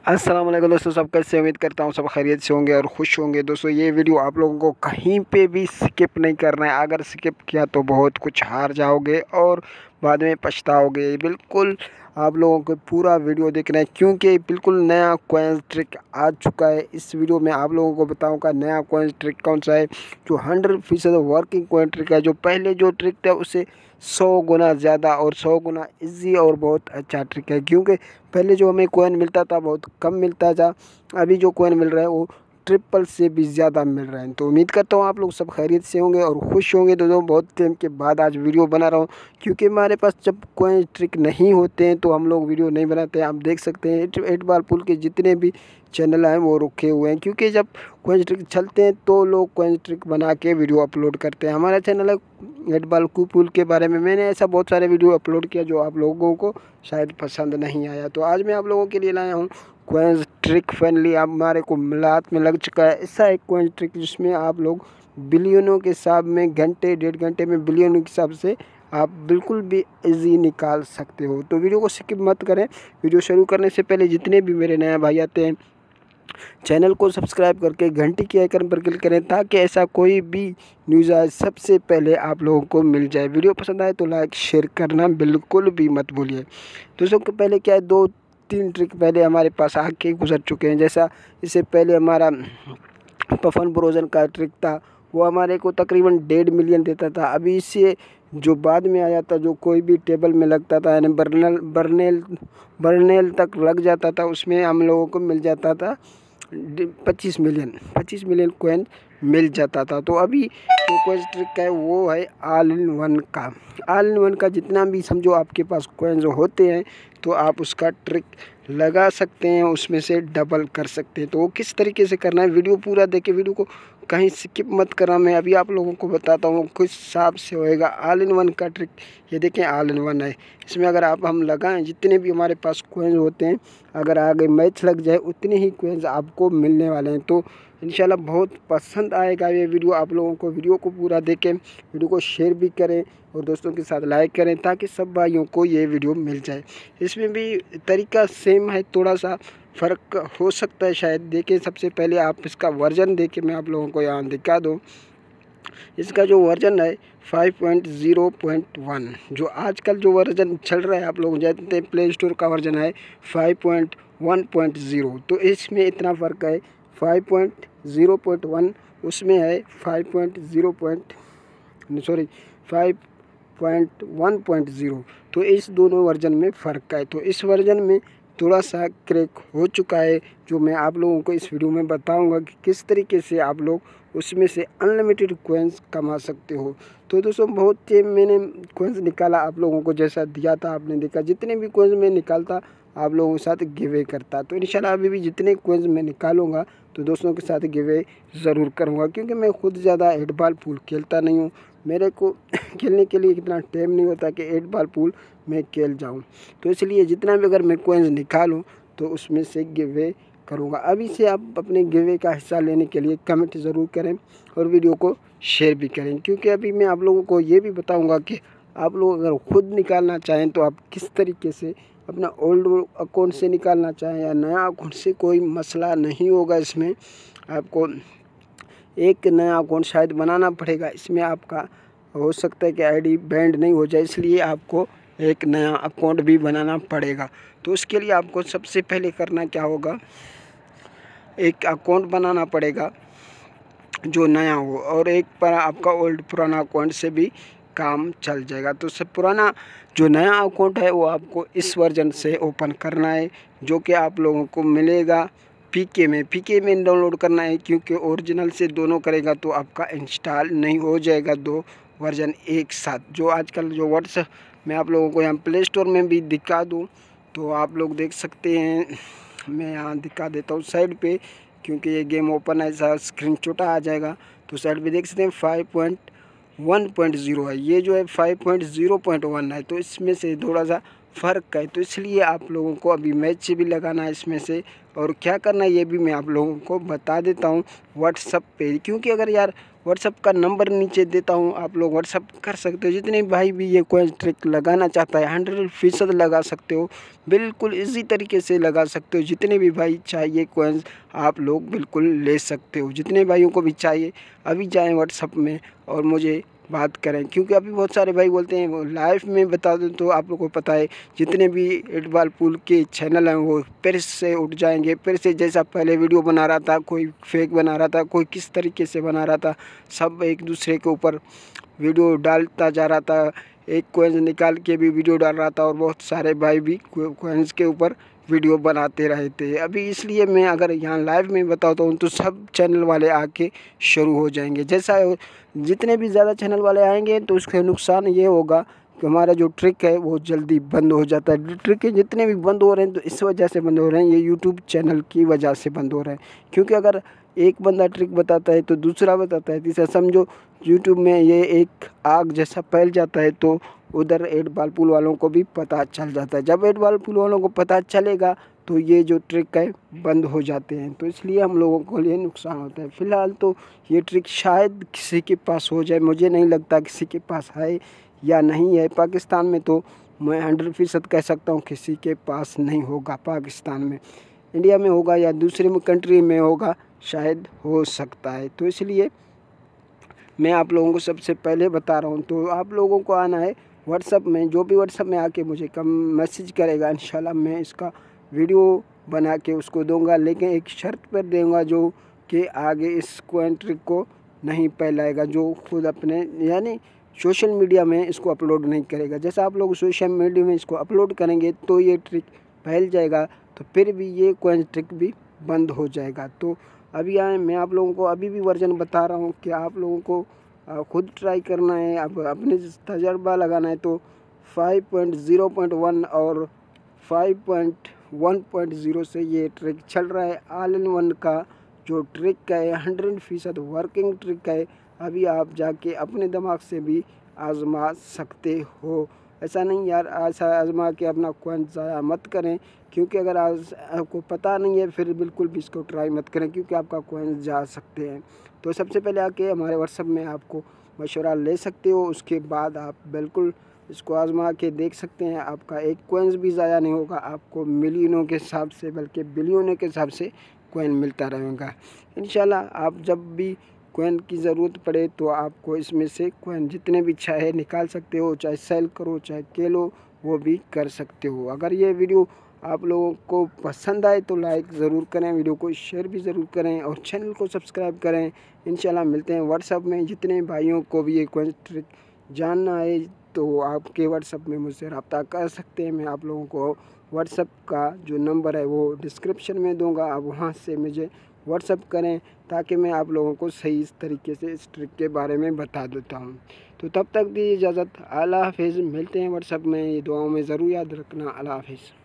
अस्सलाम वालेकुम दोस्तों, सब कैसे? उम्मीद करता हूँ सब खैरियत से होंगे और खुश होंगे। दोस्तों ये वीडियो आप लोगों को कहीं पे भी स्किप नहीं करना है। अगर स्किप किया तो बहुत कुछ हार जाओगे और बाद में पछताओगे। बिल्कुल आप लोगों को पूरा वीडियो देखना है क्योंकि बिल्कुल नया कॉइन ट्रिक आ चुका है। इस वीडियो में आप लोगों को बताऊंगा नया कॉइन ट्रिक कौन सा है जो 100% वर्किंग कॉइन ट्रिक है। जो पहले जो ट्रिक था उससे 100 गुना ज़्यादा और 100 गुना ईजी और बहुत अच्छा ट्रिक है। क्योंकि पहले जो हमें कॉइन मिलता था बहुत कम मिलता था, अभी जो कॉइन मिल रहा है वो ट्रिपल से भी ज़्यादा मिल रहा है। तो उम्मीद करता हूँ आप लोग सब खैरियत से होंगे और खुश होंगे। तो बहुत टाइम के बाद आज वीडियो बना रहा हूँ क्योंकि हमारे पास जब कोई ट्रिक नहीं होते हैं तो हम लोग वीडियो नहीं बनाते हैं। आप देख सकते हैं 8 बार पुल के जितने भी चैनल हैं वो रुके हुए हैं क्योंकि जब कोई ट्रिक चलते हैं तो लोग कोई ट्रिक बना के वीडियो अपलोड करते हैं। हमारा चैनल है 8 बार पुल के बारे में। मैंने ऐसा बहुत सारे वीडियो अपलोड किया जो आप लोगों को शायद पसंद नहीं आया। तो आज मैं आप लोगों के लिए लाया हूँ कॉइन ट्रिक फाइनली हमारे को हाथ में लग चुका है। ऐसा एक कॉइन ट्रिक जिसमें आप लोग बिलियनों के हिसाब में घंटे 1.5 घंटे में बिलियनों के हिसाब से आप बिल्कुल भी इजी निकाल सकते हो। तो वीडियो को स्किप मत करें। वीडियो शुरू करने से पहले जितने भी मेरे नए भाई आते हैं चैनल को सब्सक्राइब करके घंटी के आइकन पर क्लिक करें ताकि ऐसा कोई भी न्यूज़ आए सबसे पहले आप लोगों को मिल जाए। वीडियो पसंद आए तो लाइक शेयर करना बिल्कुल भी मत भूलिए। दोस्तों के पहले क्या है, 2-3 ट्रिक पहले हमारे पास आके गुजर चुके हैं। जैसा इससे पहले हमारा पफन ब्रोजन का ट्रिक था, वो हमारे को तकरीबन 1.5 मिलियन देता था। अभी इससे जो बाद में आया था जो कोई भी टेबल में लगता था यानी बर्नेल तक लग जाता था, उसमें हम लोगों को मिल जाता था 25 मिलियन कॉइन मिल जाता था। तो अभी जो कॉइन ट्रिक है वो है ऑल इन वन का जितना भी समझो आपके पास कॉइन्स होते हैं तो आप उसका ट्रिक लगा सकते हैं, उसमें से डबल कर सकते हैं। तो वो किस तरीके से करना है वीडियो पूरा देखे, वीडियो को कहीं स्किप मत करना। मैं अभी आप लोगों को बताता हूँ कुछ हिसाब से होएगा ऑल इन वन का ट्रिक। ये देखें ऑल इन वन है, इसमें अगर आप हम लगाएं जितने भी हमारे पास कॉइन्स होते हैं, अगर आगे मैच लग जाए उतने ही कॉइन्स आपको मिलने वाले हैं। तो इंशाल्लाह बहुत पसंद आएगा ये वीडियो आप लोगों को। वीडियो को पूरा देखें, वीडियो को शेयर भी करें और दोस्तों के साथ लाइक करें ताकि सब भाइयों को ये वीडियो मिल जाए। इसमें भी तरीका सेम है, थोड़ा सा फ़र्क हो सकता है शायद। देखें सबसे पहले आप इसका वर्जन देखें, मैं आप लोगों को यहाँ दिखा दूँ। इसका जो वर्जन है 5.0.1, जो आजकल जो वर्जन चल रहा है आप लोग जानते हैं प्ले स्टोर का वर्जन है 5.1.0। तो इसमें इतना फ़र्क है। 5.0.1 उसमें है 5.1.0। तो इस दोनों वर्जन में फ़र्क है। तो इस वर्जन में थोड़ा सा क्रैक हो चुका है जो मैं आप लोगों को इस वीडियो में बताऊंगा कि किस तरीके से आप लोग उसमें से अनलिमिटेड कॉइन्स कमा सकते हो। तो दोस्तों बहुत से मैंने कॉइन्स निकाला, आप लोगों को जैसा दिया था आपने देखा। जितने भी कॉइन्स मैं निकालता आप लोगों के साथ गिवे करता। तो इंशाल्लाह अभी भी जितने कॉइन्स मैं निकालूंगा तो दोस्तों के साथ गिवे ज़रूर करूँगा क्योंकि मैं खुद ज़्यादा 8 बार पूल खेलता नहीं हूँ। मेरे को खेलने के लिए इतना टाइम नहीं होता कि 8 बार पूल मैं खेल जाऊँ। तो इसलिए जितना भी अगर मैं कॉइन्स निकालूँ तो उसमें से गिवे करूँगा। अभी से आप अपने गिवे का हिस्सा लेने के लिए कमेंट ज़रूर करें और वीडियो को शेयर भी करें क्योंकि अभी मैं आप लोगों को ये भी बताऊँगा कि आप लोग अगर खुद निकालना चाहें तो आप किस तरीके से अपना ओल्ड अकाउंट से निकालना चाहें या नया अकाउंट से, कोई मसला नहीं होगा। इसमें आपको एक नया अकाउंट शायद बनाना पड़ेगा। इसमें आपका हो सकता है कि आईडी बैंड नहीं हो जाए, इसलिए आपको एक नया अकाउंट भी बनाना पड़ेगा। तो उसके लिए आपको सबसे पहले करना क्या होगा, एक अकाउंट बनाना पड़ेगा जो नया हो और एक पर आपका ओल्ड पुराना अकाउंट से भी काम चल जाएगा। तो सब पुराना जो नया अकाउंट है वो आपको इस वर्जन से ओपन करना है जो कि आप लोगों को मिलेगा पीके में डाउनलोड करना है क्योंकि ओरिजिनल से दोनों करेगा तो आपका इंस्टॉल नहीं हो जाएगा दो वर्जन एक साथ। जो आजकल जो व्हाट्सएप मैं आप लोगों को यहाँ प्ले स्टोर में भी दिखा दूँ तो आप लोग देख सकते हैं। मैं यहाँ दिखा देता हूँ साइड पे क्योंकि ये गेम ओपन है, ऐसा स्क्रीन छोटा आ जाएगा। तो साइड पे देख सकते हैं 5.1.0 है, ये जो है 5.0.1 है। तो इसमें से थोड़ा सा फ़र्क है। तो इसलिए आप लोगों को अभी मैच भी लगाना है इसमें से, और क्या करना है ये भी मैं आप लोगों को बता देता हूँ व्हाट्सअप पे। क्योंकि अगर यार व्हाट्सअप का नंबर नीचे देता हूँ, आप लोग व्हाट्सअप कर सकते हो। जितने भाई भी ये कोई ट्रिक लगाना चाहता है 100% लगा सकते हो, बिल्कुल इजी तरीके से लगा सकते हो। जितने भी भाई चाहिए कोइंस आप लोग बिल्कुल ले सकते हो। जितने भाइयों को भी चाहिए अभी जाएँ व्हाट्सअप में और मुझे बात करें। क्योंकि अभी बहुत सारे भाई बोलते हैं वो लाइव में बता दूं तो आप लोगों को पता है जितने भी 8 बॉल पूल के चैनल हैं वो फिर से उठ जाएंगे। फिर से जैसा पहले वीडियो बना रहा था, कोई फेक बना रहा था, कोई किस तरीके से बना रहा था, सब एक दूसरे के ऊपर वीडियो डालता जा रहा था। एक कोइंस निकाल के भी वीडियो डाल रहा था और बहुत सारे भाई भी कोइंस के ऊपर वीडियो बनाते रहे थे। अभी इसलिए मैं अगर यहाँ लाइव में बताता हूँ तो सब चैनल वाले आके शुरू हो जाएंगे। जैसा जितने भी ज़्यादा चैनल वाले आएंगे तो उसका नुकसान ये होगा कि हमारा जो ट्रिक है वो जल्दी बंद हो जाता है। ट्रिक जितने भी बंद हो रहे हैं तो इस वजह से बंद हो रहे हैं, ये यूट्यूब चैनल की वजह से बंद हो रहे हैं। क्योंकि अगर एक बंदा ट्रिक बताता है तो दूसरा बताता है, तीसरा, समझो यूट्यूब में ये एक आग जैसा फैल जाता है तो उधर 8 बॉल पूल वालों को भी पता चल जाता है। जब 8 बॉल पूल वालों को पता चलेगा तो ये जो ट्रिक है बंद हो जाते हैं। तो इसलिए हम लोगों को ये नुकसान होता है। फ़िलहाल तो ये ट्रिक शायद किसी के पास हो जाए, मुझे नहीं लगता किसी के पास है या नहीं है। पाकिस्तान में तो मैं 100% कह सकता हूँ किसी के पास नहीं होगा। पाकिस्तान में, इंडिया में होगा या दूसरे कंट्री में होगा, शायद हो सकता है। तो इसलिए मैं आप लोगों को सबसे पहले बता रहा हूँ। तो आप लोगों को आना है व्हाट्सअप में। जो भी व्हाट्सअप में आके मुझे मैसेज करेगा इंशाल्लाह मैं इसका वीडियो बना के उसको दूंगा। लेकिन एक शर्त पर दूंगा जो कि आगे इस कोइन ट्रिक को नहीं फैलाएगा, जो खुद अपने यानी सोशल मीडिया में इसको अपलोड नहीं करेगा। जैसा आप लोग सोशल मीडिया में इसको अपलोड करेंगे तो ये ट्रिक फैल जाएगा, तो फिर भी ये कोइन ट्रिक भी बंद हो जाएगा। तो अभी आए मैं आप लोगों को अभी भी वर्जन बता रहा हूँ कि आप लोगों को खुद ट्राई करना है। अब अपने तजर्बा लगाना है तो 5.0.1 और 5.1.0 से ये ट्रिक चल रहा है। ऑल इन वन का जो ट्रिक है 100% वर्किंग ट्रिक है। अभी आप जाके अपने दिमाग से भी आजमा सकते हो। ऐसा नहीं यार, ऐसा आजमा के अपना कोइन ज़ाया मत करें। क्योंकि अगर आज आपको पता नहीं है फिर बिल्कुल भी इसको ट्राई मत करें, क्योंकि आपका कोइन जा सकते हैं। तो सबसे पहले आके हमारे व्हाट्सएप में आपको मशवरा ले सकते हो, उसके बाद आप बिल्कुल इसको आजमा के देख सकते हैं। आपका एक कोइंस भी ज़ाया नहीं होगा, आपको मिलियनों के हिसाब से बल्कि बिलियनों के हिसाब से कोइन मिलता रहेगा इंशाल्लाह। आप जब भी कोइन की ज़रूरत पड़े तो आपको इसमें से कोइन जितने भी चाहे निकाल सकते हो, चाहे सेल करो चाहे केलो वो भी कर सकते हो। अगर ये वीडियो आप लोगों को पसंद आए तो लाइक ज़रूर करें, वीडियो को शेयर भी ज़रूर करें और चैनल को सब्सक्राइब करें। इंशाल्लाह मिलते हैं व्हाट्सएप में। जितने भाइयों को भी ये कोइन ट्रिक जानना है तो आपके व्हाट्सएप में मुझसे रब्ता कर सकते हैं। मैं आप लोगों को व्हाट्सएप का जो नंबर है वो डिस्क्रिप्शन में दूंगा, आप वहाँ से मुझे व्हाट्सएप करें ताकि मैं आप लोगों को सही इस तरीके से इस ट्रिक के बारे में बता देता हूँ। तो तब तक दी इजाज़त, अल्लाह हाफिज़। मिलते हैं व्हाट्सएप में, ये दुआओं में ज़रूर याद रखना। अल्लाह हाफिज़।